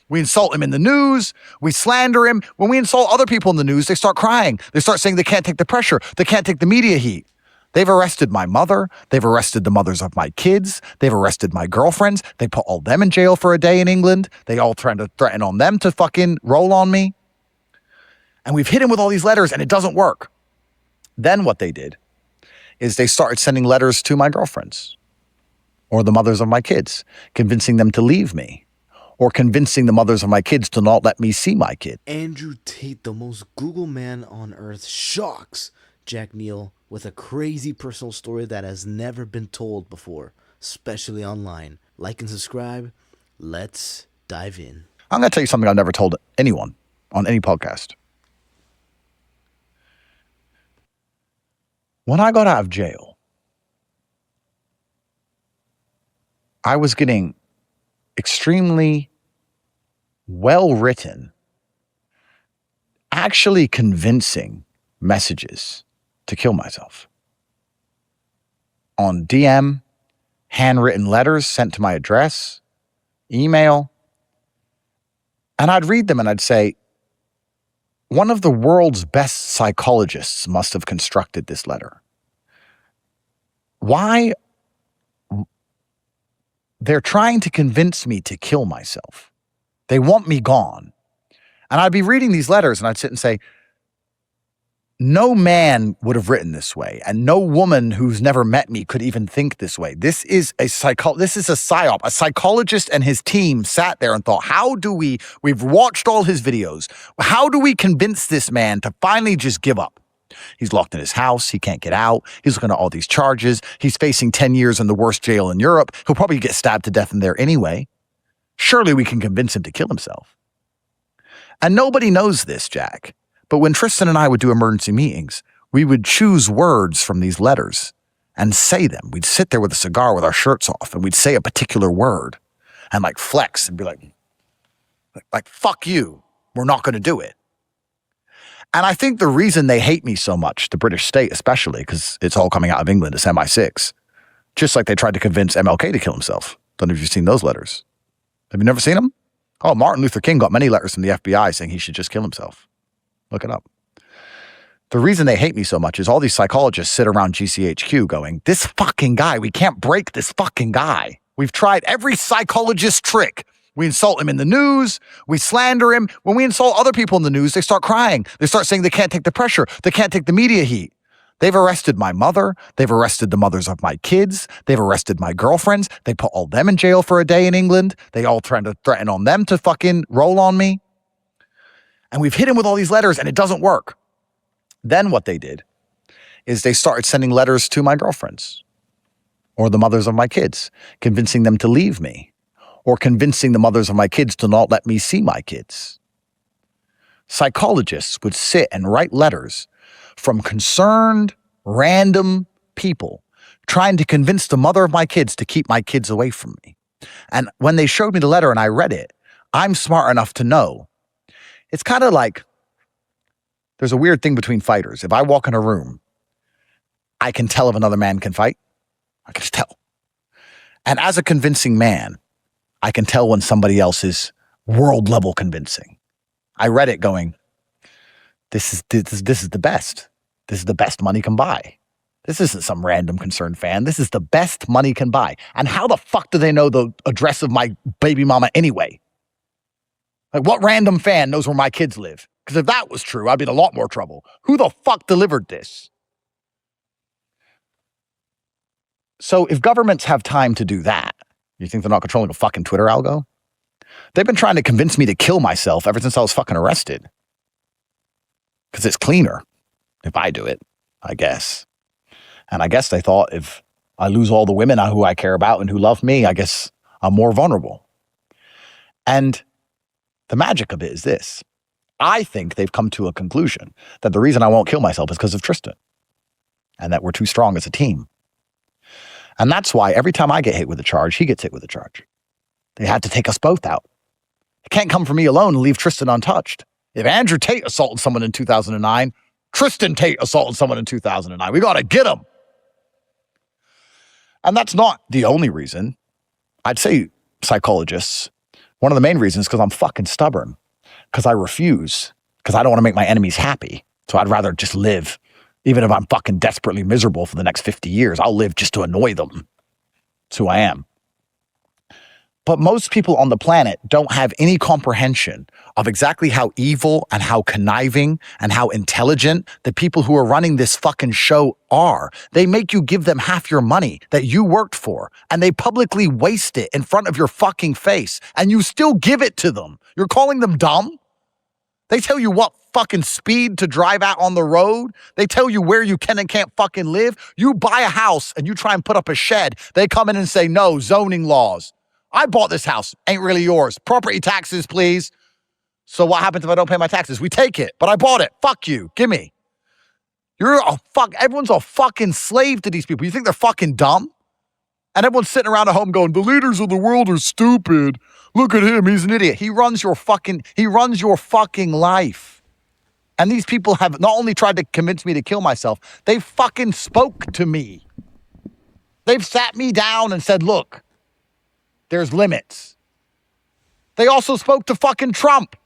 We insult him in the news. We slander him. When we insult other people in the news, they start crying. They start saying they can't take the pressure. They can't take the media heat. They've arrested my mother. They've arrested the mothers of my kids. They've arrested my girlfriends. They put all them in jail for a day in England. They all trying to threaten on them to fucking roll on me. And we've hit him with all these letters and it doesn't work. Then what they did is they started sending letters to my girlfriends or the mothers of my kids, convincing them to leave me, or convincing the mothers of my kids to not let me see my kid. Andrew Tate, the most Google man on earth, shocks Jack Neel with a crazy personal story that has never been told before, especially online. Like and subscribe. Let's dive in. I'm going to tell you something I've never told anyone on any podcast. When I got out of jail, I was getting extremely well-written, actually convincing messages to kill myself. On DM, handwritten letters sent to my address, email. And I'd read them and I'd say, one of the world's best psychologists must have constructed this letter. Why? They're trying to convince me to kill myself. They want me gone. And I'd be reading these letters and I'd sit and say, no man would have written this way, and no woman who's never met me could even think this way. This is a psyop. A psychologist and his team sat there and thought, we've watched all his videos. How do we convince this man to finally just give up? He's locked in his house. He can't get out. He's looking at all these charges. He's facing 10 years in the worst jail in Europe. He'll probably get stabbed to death in there anyway. Surely we can convince him to kill himself. And nobody knows this, Jack. But when Tristan and I would do emergency meetings, we would choose words from these letters and say them. We'd sit there with a cigar with our shirts off and we'd say a particular word and like flex and be like, fuck you. We're not going to do it. And I think the reason they hate me so much, the British state especially, because it's all coming out of England, it's MI6, just like they tried to convince MLK to kill himself. Don't know if you've seen those letters. Have you never seen them? Oh, Martin Luther King got many letters from the FBI saying he should just kill himself. Look it up. The reason they hate me so much is all these psychologists sit around GCHQ going, this fucking guy, we can't break this fucking guy. We've tried every psychologist trick. We insult him in the news. We slander him. When we insult other people in the news, they start crying. They start saying they can't take the pressure. They can't take the media heat. They've arrested my mother. They've arrested the mothers of my kids. They've arrested my girlfriends. They put all them in jail for a day in England. They all trying to threaten on them to fucking roll on me. And we've hit him with all these letters and it doesn't work. Then what they did is they started sending letters to my girlfriends or the mothers of my kids, convincing them to leave me, or convincing the mothers of my kids to not let me see my kids. Psychologists would sit and write letters from concerned, random people trying to convince the mother of my kids to keep my kids away from me. And when they showed me the letter and I read it, I'm smart enough to know. It's kind of like there's a weird thing between fighters. If I walk in a room, I can tell if another man can fight. I can just tell. And as a convincing man, I can tell when somebody else is world level convincing. I read it going, this is the best. This is the best money can buy. This isn't some random concerned fan. This is the best money can buy. And how the fuck do they know the address of my baby mama anyway? Like, what random fan knows where my kids live? Because if that was true, I'd be in a lot more trouble. Who the fuck delivered this? So if governments have time to do that, you think they're not controlling a fucking Twitter algo? They've been trying to convince me to kill myself ever since I was fucking arrested. Because it's cleaner if I do it, I guess. And I guess they thought if I lose all the women who I care about and who love me, I guess I'm more vulnerable. And the magic of it is this. I think they've come to a conclusion that the reason I won't kill myself is because of Tristan and that we're too strong as a team. And that's why every time I get hit with a charge, he gets hit with a charge. They had to take us both out. It can't come from me alone and leave Tristan untouched. If Andrew Tate assaulted someone in 2009, Tristan Tate assaulted someone in 2009. We got to get him. And that's not the only reason. I'd say psychologists One of the main reasons is because I'm fucking stubborn, because I refuse, because I don't want to make my enemies happy. So I'd rather just live. Even if I'm fucking desperately miserable for the next 50 years, I'll live just to annoy them. That's who I am. But most people on the planet don't have any comprehension of exactly how evil and how conniving and how intelligent the people who are running this fucking show are. They make you give them half your money that you worked for, and they publicly waste it in front of your fucking face, and you still give it to them. You're calling them dumb? They tell you what fucking speed to drive out on the road. They tell you where you can and can't fucking live. You buy a house and you try and put up a shed. They come in and say, no, zoning laws. I bought this house. Ain't really yours. Property taxes, please. So what happens if I don't pay my taxes? We take it, but I bought it. Fuck you. Give me. Everyone's a fucking slave to these people. You think they're fucking dumb? And everyone's sitting around at home going, the leaders of the world are stupid. Look at him. He's an idiot. He runs your fucking life. And these people have not only tried to convince me to kill myself, they fucking spoke to me. They've sat me down and said, look, there's limits. They also spoke to fucking Trump.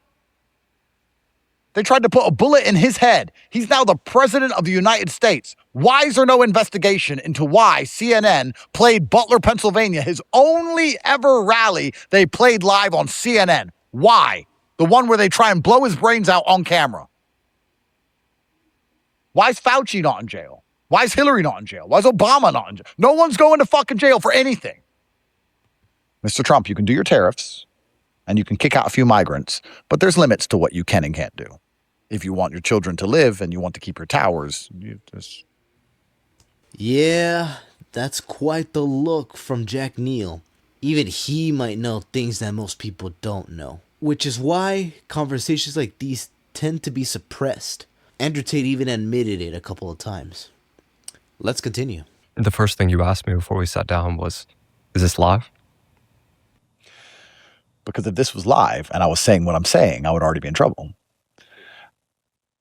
They tried to put a bullet in his head. He's now the president of the United States. Why is there no investigation into why CNN played Butler, Pennsylvania, his only ever rally they played live on CNN? Why? The one where they try and blow his brains out on camera. Why is Fauci not in jail? Why is Hillary not in jail? Why is Obama not in jail? No one's going to fucking jail for anything. Mr. Trump, you can do your tariffs and you can kick out a few migrants, but there's limits to what you can and can't do. If you want your children to live and you want to keep your towers, Yeah, that's quite the look from Jack Neel. Even he might know things that most people don't know, which is why conversations like these tend to be suppressed. Andrew Tate even admitted it a couple of times. Let's continue. The first thing you asked me before we sat down was, is this live? Because if this was live and I was saying what I'm saying, I would already be in trouble.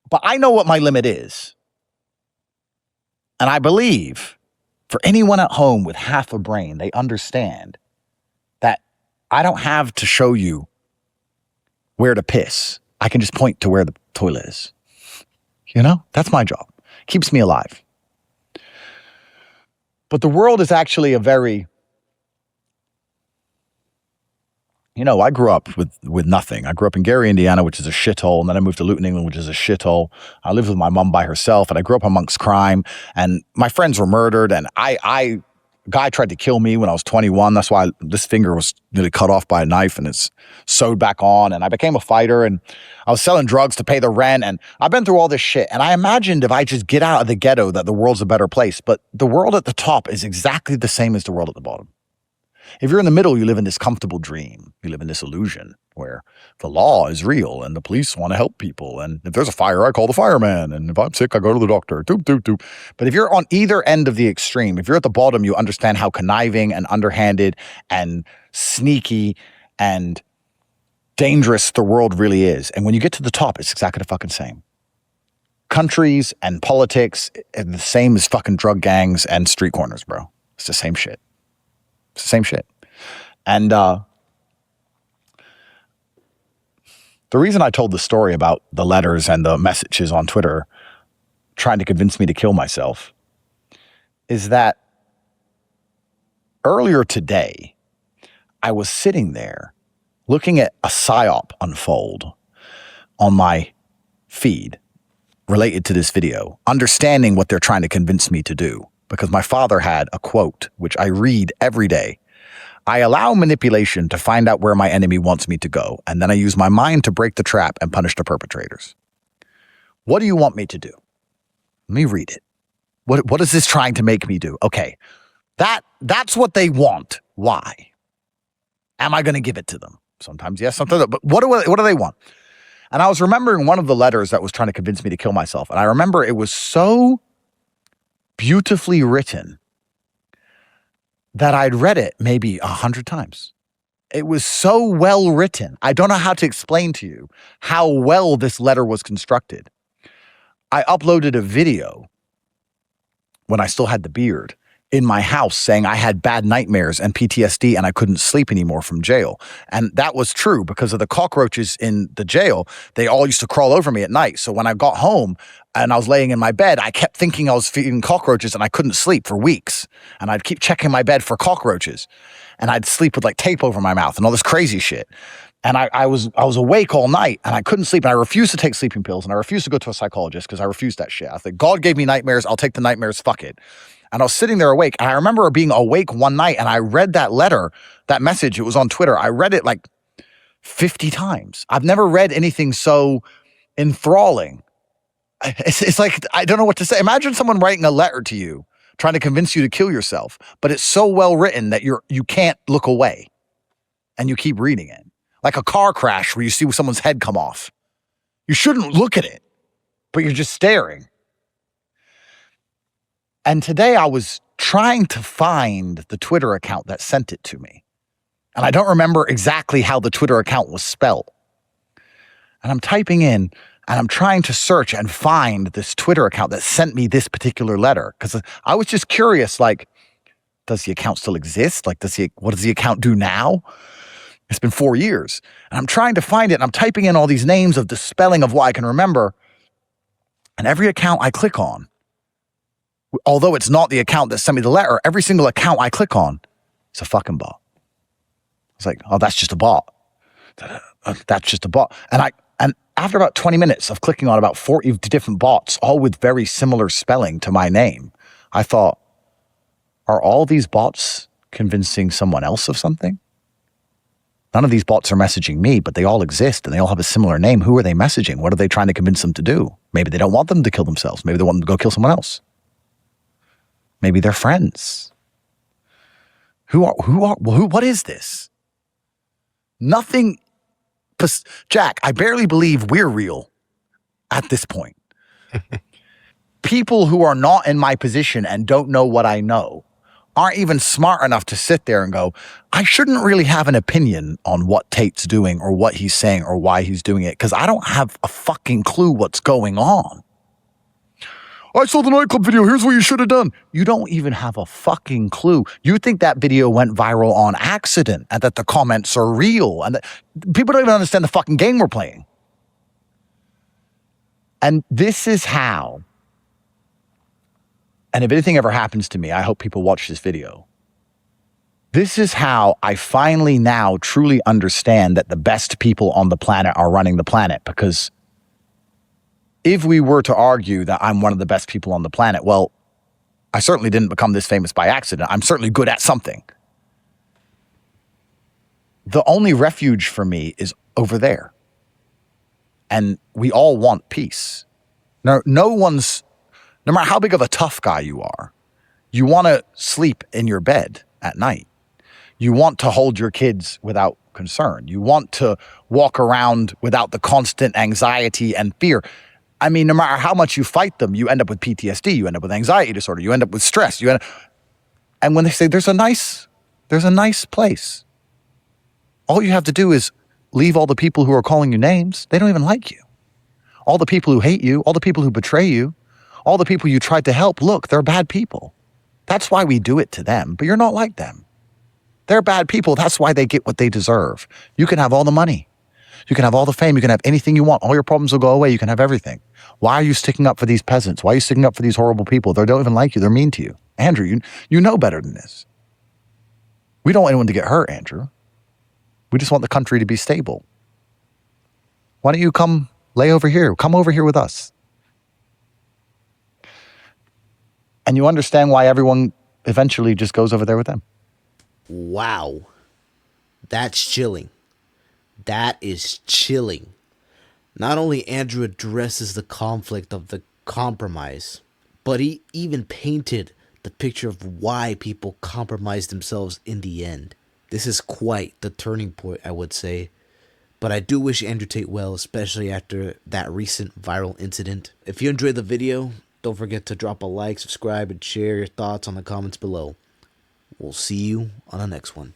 But I know what my limit is. And I believe for anyone at home with half a brain, they understand that I don't have to show you where to piss. I can just point to where the toilet is. You know, that's my job. Keeps me alive. But the world is actually a very, I grew up with nothing. I grew up in Gary, Indiana, which is a shithole. And then I moved to Luton, England, which is a shithole. I lived with my mom by herself, and I grew up amongst crime. And my friends were murdered. And a guy tried to kill me when I was 21. That's why this finger was nearly cut off by a knife and it's sewed back on. And I became a fighter, and I was selling drugs to pay the rent. And I've been through all this shit. And I imagined if I just get out of the ghetto that the world's a better place. But the world at the top is exactly the same as the world at the bottom. If you're in the middle, you live in this comfortable dream. You live in this illusion where the law is real and the police want to help people. And if there's a fire, I call the fireman. And if I'm sick, I go to the doctor. Doop, doop, doop. But if you're on either end of the extreme, if you're at the bottom, you understand how conniving and underhanded and sneaky and dangerous the world really is. And when you get to the top, it's exactly the fucking same. Countries and politics are the same as fucking drug gangs and street corners, bro. It's the same shit. It's the same shit. And the reason I told the story about the letters and the messages on Twitter trying to convince me to kill myself is that earlier today, I was sitting there looking at a psyop unfold on my feed related to this video, understanding what they're trying to convince me to do. Because my father had a quote, which I read every day. I allow manipulation to find out where my enemy wants me to go, and then I use my mind to break the trap and punish the perpetrators. What do you want me to do? Let me read it. What is this trying to make me do? Okay, that's what they want. Why? Am I going to give it to them? Sometimes yes, sometimes no. But what do they want? And I was remembering one of the letters that was trying to convince me to kill myself. And I remember it was so beautifully written that I'd read it maybe 100 times. It was so well written. I don't know how to explain to you how well this letter was constructed. I uploaded a video when I still had the beard, in my house saying I had bad nightmares and PTSD and I couldn't sleep anymore from jail. And that was true because of the cockroaches in the jail. They all used to crawl over me at night. So when I got home and I was laying in my bed, I kept thinking I was feeding cockroaches and I couldn't sleep for weeks. And I'd keep checking my bed for cockroaches. And I'd sleep with like tape over my mouth and all this crazy shit. And I was awake all night and I couldn't sleep and I refused to take sleeping pills and I refused to go to a psychologist because I refused that shit. I think God gave me nightmares. I'll take the nightmares. Fuck it. And I was sitting there awake. And I remember being awake one night and I read that letter, that message. It was on Twitter. I read it like 50 times. I've never read anything so enthralling. It's like, I don't know what to say. Imagine someone writing a letter to you, trying to convince you to kill yourself, but it's so well written that you can't look away and you keep reading it. Like a car crash where you see someone's head come off. You shouldn't look at it, but you're just staring. And today I was trying to find the Twitter account that sent it to me. And I don't remember exactly how the Twitter account was spelled. And I'm typing in and I'm trying to search and find this Twitter account that sent me this particular letter. Because I was just curious, like, does the account still exist? Like, what does the account do now? It's been 4 years. And I'm trying to find it and I'm typing in all these names of the spelling of what I can remember. And every account I click on, although it's not the account that sent me the letter, every single account I click on, it's a fucking bot. It's like, oh, that's just a bot. That's just a bot. And after about 20 minutes of clicking on about 40 different bots, all with very similar spelling to my name, I thought, are all these bots convincing someone else of something? None of these bots are messaging me, but they all exist and they all have a similar name. Who are they messaging? What are they trying to convince them to do? Maybe they don't want them to kill themselves. Maybe they want them to go kill someone else. Maybe they're friends. What is this? Nothing. Jack, I barely believe we're real at this point. People who are not in my position and don't know what I know aren't even smart enough to sit there and go, I shouldn't really have an opinion on what Tate's doing or what he's saying or why he's doing it because I don't have a fucking clue what's going on. I saw the nightclub video. Here's what you should have done. You don't even have a fucking clue. You think that video went viral on accident and that the comments are real and that people don't even understand the fucking game we're playing. And this is how, and if anything ever happens to me, I hope people watch this video. This is how I finally now truly understand that the best people on the planet are running the planet, because if we were to argue that I'm one of the best people on the planet, well, I certainly didn't become this famous by accident. I'm certainly good at something. The only refuge for me is over there. And we all want peace. No matter how big of a tough guy you are, you want to sleep in your bed at night. You want to hold your kids without concern. You want to walk around without the constant anxiety and fear. I mean, no matter how much you fight them, you end up with PTSD, you end up with anxiety disorder, you end up with stress. And when they say there's a nice place, all you have to do is leave all the people who are calling you names. They don't even like you. All the people who hate you, all the people who betray you, all the people you tried to help, look, they're bad people. That's why we do it to them, but you're not like them. They're bad people. That's why they get what they deserve. You can have all the money. You can have all the fame. You can have anything you want. All your problems will go away. You can have everything. Why are you sticking up for these peasants? Why are you sticking up for these horrible people? They don't even like you. They're mean to you. Andrew, you know better than this. We don't want anyone to get hurt, Andrew. We just want the country to be stable. Why don't you come lay over here? Come over here with us. And you understand why everyone eventually just goes over there with them. Wow. That's chilling. That is chilling. Not only Andrew addresses the conflict of the compromise, but he even painted the picture of why people compromise themselves in the end. This is quite the turning point, I would say. But I do wish Andrew Tate well, especially after that recent viral incident. If you enjoyed the video, don't forget to drop a like, subscribe, and share your thoughts on the comments below. We'll see you on the next one.